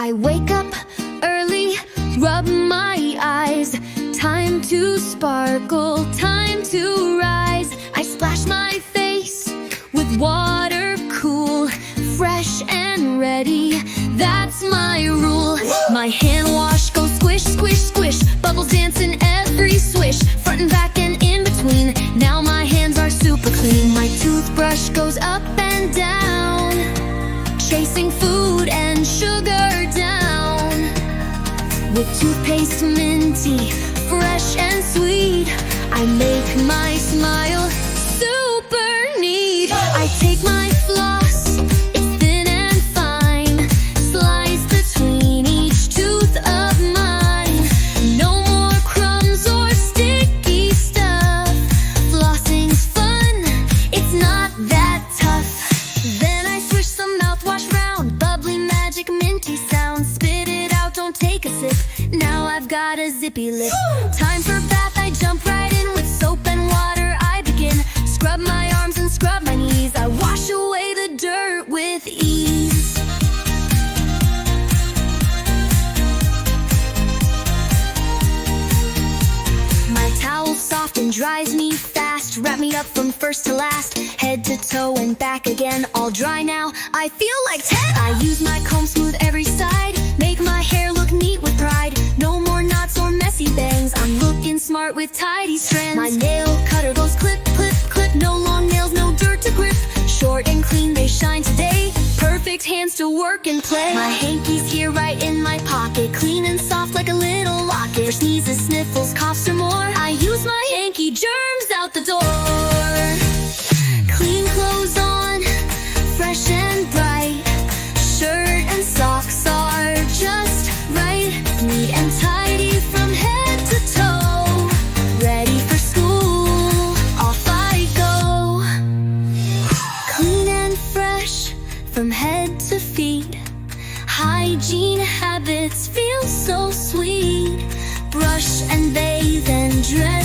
I wake up early, rub my eyes. Time to sparkle, time to rise. I splash my face with water cool, fresh and ready, that's my rule. My hand wash goes squish, squish, squish, bubbles dance in every swish, front and back and in between. Now my hands are super clean. My toothbrush goes up and down, chasing food and sugar down. With toothpaste minty, fresh and sweet, I make my smile super neat. I take my floss, it's thin and fine, slice between each tooth of mine. No more crumbs or sticky stuff. Flossing's fun, it's not that tough. Then I swish some mouthwash round, bubbly magic minty sound. Spit it out, don't take a sip, now I've got a zippy lip. Time for bath, I jump right in. With soap and water I begin. Scrub my arms and scrub my knees, I wash away the dirt with ease. My towel soft and dries me fast, wrap me up from first to last, head to toe and back again, all dry now, I feel like 10. I use my comb, smooth every side, make my hair look neat with pride. No more knots or messy bangs, I'm looking smart with tidy strands. My nail cutter goes clip, clip, clip, no long nails, no dirt to grip. Short and clean, they shine today, perfect hands to work and play. My hanky's here right in my pocket, clean and soft like a little locket. Sneezes, sniffles, coughs or more, I use my hanky, germs out the door. Clean clothes on, fresh and bright, shirt and socks are just right, neat and tidy from head to toe, ready for school, off I go. Clean and fresh from head to feet, hygiene habits feel so sweet. Brush and bathe and dress